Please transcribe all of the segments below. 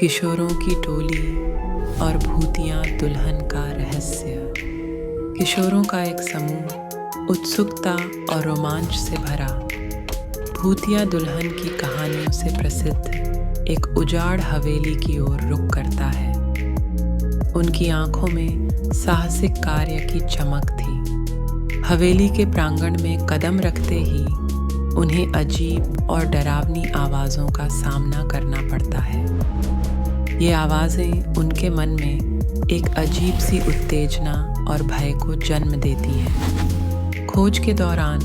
किशोरों की टोली और भूतिया दुल्हन का रहस्य। किशोरों का एक समूह उत्सुकता और रोमांच से भरा भूतिया दुल्हन की कहानियों से प्रसिद्ध एक उजाड़ हवेली की ओर रुख करता है। उनकी आंखों में साहसिक कार्य की चमक थी। हवेली के प्रांगण में कदम रखते ही उन्हें अजीब और डरावनी आवाज़ों का सामना करना पड़ता है। ये आवाज़ें उनके मन में एक अजीब सी उत्तेजना और भय को जन्म देती हैं। खोज के दौरान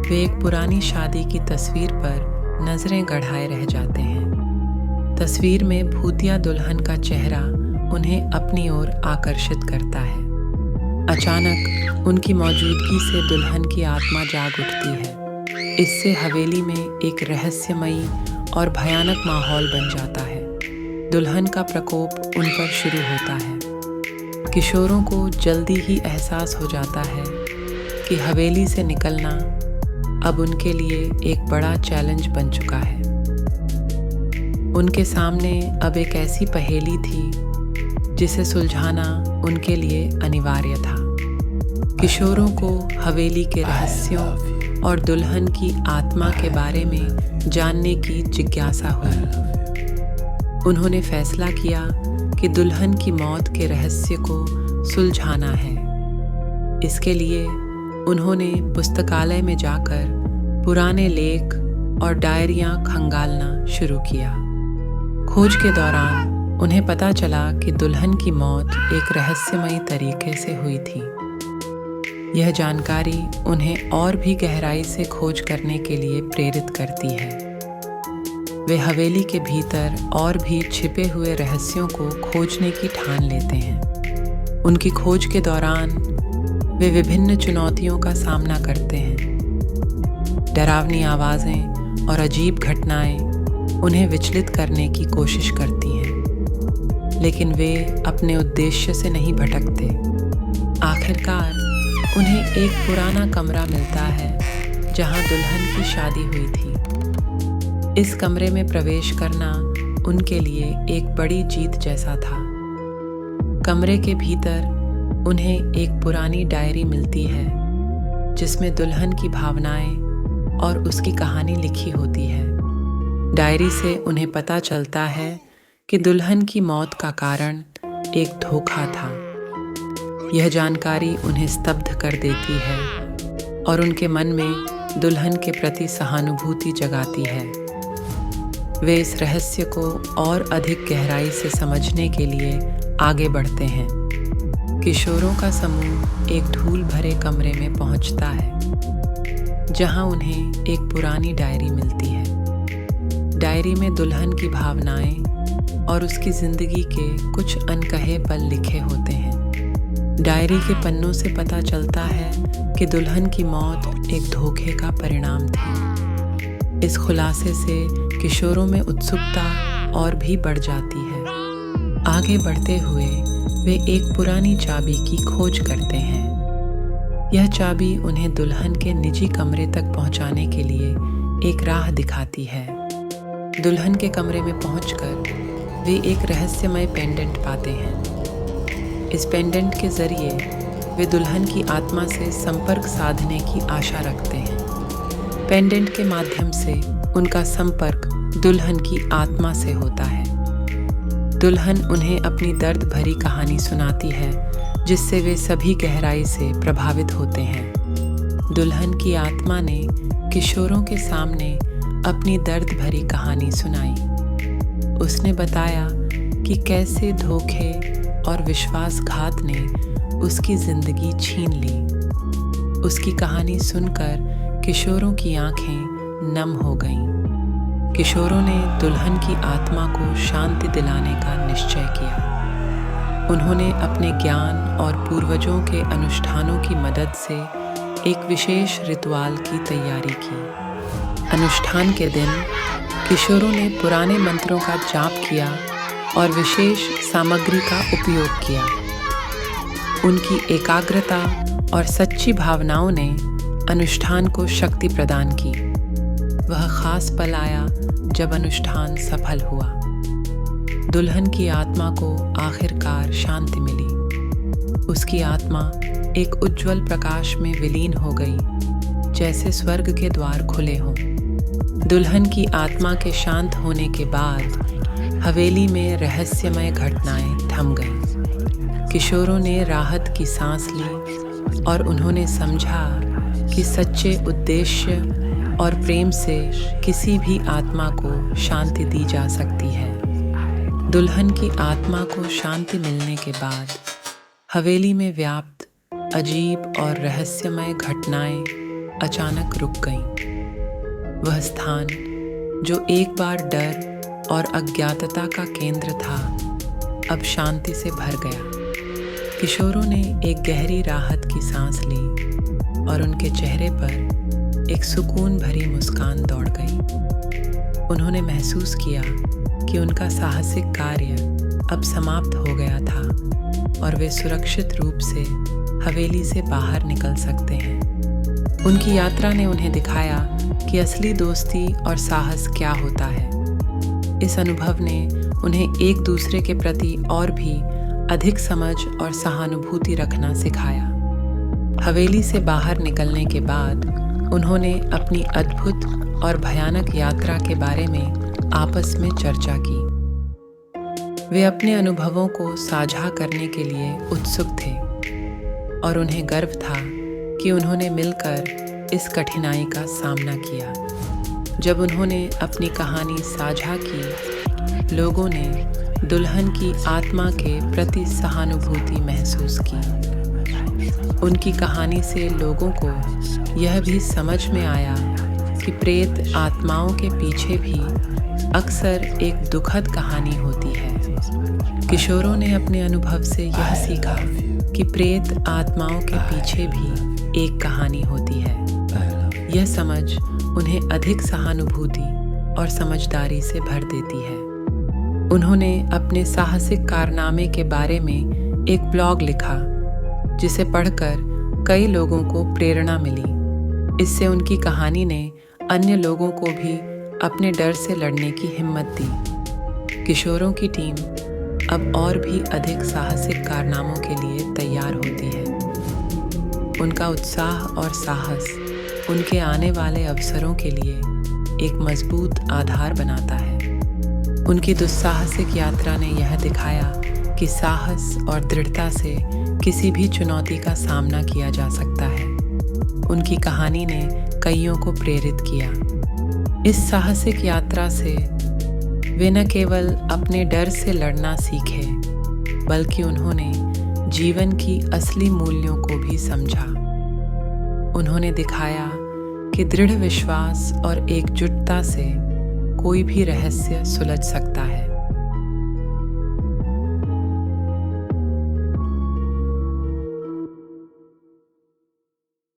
वे एक पुरानी शादी की तस्वीर पर नज़रें गड़ाए रह जाते हैं। तस्वीर में भूतिया दुल्हन का चेहरा उन्हें अपनी ओर आकर्षित करता है। अचानक उनकी मौजूदगी से दुल्हन की आत्मा जाग उठती है। इससे हवेली में एक रहस्यमयी और भयानक माहौल बन जाता है। दुल्हन का प्रकोप उन पर शुरू होता है। किशोरों को जल्दी ही एहसास हो जाता है कि हवेली से निकलना अब उनके लिए एक बड़ा चैलेंज बन चुका है। उनके सामने अब एक ऐसी पहेली थी जिसे सुलझाना उनके लिए अनिवार्य था। किशोरों को हवेली के रहस्यों और दुल्हन की आत्मा के बारे में जानने की जिज्ञासा हुई। उन्होंने फैसला किया कि दुल्हन की मौत के रहस्य को सुलझाना है। इसके लिए उन्होंने पुस्तकालय में जाकर पुराने लेख और डायरियां खंगालना शुरू किया। खोज के दौरान उन्हें पता चला कि दुल्हन की मौत एक रहस्यमयी तरीके से हुई थी। यह जानकारी उन्हें और भी गहराई से खोज करने के लिए प्रेरित करती है। वे हवेली के भीतर और भी छिपे हुए रहस्यों को खोजने की ठान लेते हैं। उनकी खोज के दौरान वे विभिन्न चुनौतियों का सामना करते हैं। डरावनी आवाज़ें और अजीब घटनाएं उन्हें विचलित करने की कोशिश करती हैं, लेकिन वे अपने उद्देश्य से नहीं भटकते। आखिरकार उन्हें एक पुराना कमरा मिलता है जहां दुल्हन की शादी हुई थी। इस कमरे में प्रवेश करना उनके लिए एक बड़ी जीत जैसा था। कमरे के भीतर उन्हें एक पुरानी डायरी मिलती है जिसमें दुल्हन की भावनाएं और उसकी कहानी लिखी होती है। डायरी से उन्हें पता चलता है कि दुल्हन की मौत का कारण एक धोखा था। यह जानकारी उन्हें स्तब्ध कर देती है और उनके मन में दुल्हन के प्रति सहानुभूति जगाती है। वे इस रहस्य को और अधिक गहराई से समझने के लिए आगे बढ़ते हैं। किशोरों का समूह एक धूल भरे कमरे में पहुंचता है जहां उन्हें एक पुरानी डायरी मिलती है। डायरी में दुल्हन की भावनाएं और उसकी जिंदगी के कुछ अनकहे पल लिखे होते हैं। डायरी के पन्नों से पता चलता है कि दुल्हन की मौत एक धोखे का परिणाम थी। इस खुलासे से किशोरों में उत्सुकता और भी बढ़ जाती है। आगे बढ़ते हुए वे एक पुरानी चाबी की खोज करते हैं। यह चाबी उन्हें दुल्हन के निजी कमरे तक पहुंचाने के लिए एक राह दिखाती है। दुल्हन के कमरे में पहुंचकर वे एक रहस्यमय पेंडेंट पाते हैं। इस पेंडेंट के जरिए वे दुल्हन की आत्मा से संपर्क साधने की आशा रखते हैं। पेंडेंट के माध्यम से उनका संपर्क दुल्हन की आत्मा से होता है। दुल्हन उन्हें अपनी दर्द भरी कहानी सुनाती है जिससे वे सभी गहराई से प्रभावित होते हैं। दुल्हन की आत्मा ने किशोरों के सामने अपनी दर्द भरी कहानी सुनाई। उसने बताया कि कैसे धोखे और विश्वासघात ने उसकी जिंदगी छीन ली। उसकी कहानी सुनकर किशोरों की आंखें नम हो गईं। किशोरों ने दुल्हन की आत्मा को शांति दिलाने का निश्चय किया। उन्होंने अपने ज्ञान और पूर्वजों के अनुष्ठानों की मदद से एक विशेष रितुआल की तैयारी की। अनुष्ठान के दिन किशोरों ने पुराने मंत्रों का जाप किया और विशेष सामग्री का उपयोग किया। उनकी एकाग्रता और सच्ची भावनाओं ने अनुष्ठान को शक्ति प्रदान की। वह खास पल आया जब अनुष्ठान सफल हुआ। दुल्हन की आत्मा को आखिरकार शांति मिली। उसकी आत्मा एक उज्जवल प्रकाश में विलीन हो गई, जैसे स्वर्ग के द्वार खुले हों। दुल्हन की आत्मा के शांत होने के बाद हवेली में रहस्यमय घटनाएं थम गईं। किशोरों ने राहत की सांस ली और उन्होंने समझा कि सच्चे उद्देश्य और प्रेम से किसी भी आत्मा को शांति दी जा सकती है। दुल्हन की आत्मा को शांति मिलने के बाद हवेली में व्याप्त अजीब और रहस्यमय घटनाएं अचानक रुक गईं। वह स्थान जो एक बार डर और अज्ञातता का केंद्र था, अब शांति से भर गया। किशोरों ने एक गहरी राहत की सांस ली और उनके चेहरे पर एक सुकून भरी मुस्कान दौड़ गई। उन्होंने महसूस किया कि उनका साहसिक कार्य अब समाप्त हो गया था और वे सुरक्षित रूप से हवेली से बाहर निकल सकते हैं। उनकी यात्रा ने उन्हें दिखाया कि असली दोस्ती और साहस क्या होता है। इस अनुभव ने उन्हें एक दूसरे के प्रति और भी अधिक समझ और सहानुभूति रखना सिखाया। हवेली से बाहर निकलने के बाद उन्होंने अपनी अद्भुत और भयानक यात्रा के बारे में आपस में चर्चा की। वे अपने अनुभवों को साझा करने के लिए उत्सुक थे और उन्हें गर्व था कि उन्होंने मिलकर इस कठिनाई का सामना किया। जब उन्होंने अपनी कहानी साझा की, लोगों ने दुल्हन की आत्मा के प्रति सहानुभूति महसूस की। उनकी कहानी से लोगों को यह भी समझ में आया कि प्रेत आत्माओं के पीछे भी अक्सर एक दुखद कहानी होती है। किशोरों ने अपने अनुभव से यह सीखा कि प्रेत आत्माओं के पीछे भी एक कहानी होती है। यह समझ उन्हें अधिक सहानुभूति और समझदारी से भर देती है। उन्होंने अपने साहसिक कारनामे के बारे में एक ब्लॉग लिखा, जिसे पढ़कर कई लोगों को प्रेरणा मिली। इससे उनकी कहानी ने अन्य लोगों को भी अपने डर से लड़ने की हिम्मत दी। किशोरों की टीम अब और भी अधिक साहसिक कारनामों के लिए तैयार होती है। उनका उत्साह और साहस उनके आने वाले अवसरों के लिए एक मजबूत आधार बनाता है। उनकी दुस्साहसिक यात्रा ने यह दिखाया कि साहस और दृढ़ता से किसी भी चुनौती का सामना किया जा सकता है। उनकी कहानी ने कईयों को प्रेरित किया। इस साहसिक यात्रा से वे न केवल अपने डर से लड़ना सीखे, बल्कि उन्होंने जीवन की असली मूल्यों को भी समझा। उन्होंने दिखाया कि दृढ़ विश्वास और एकजुटता से कोई भी रहस्य सुलझ सकता है।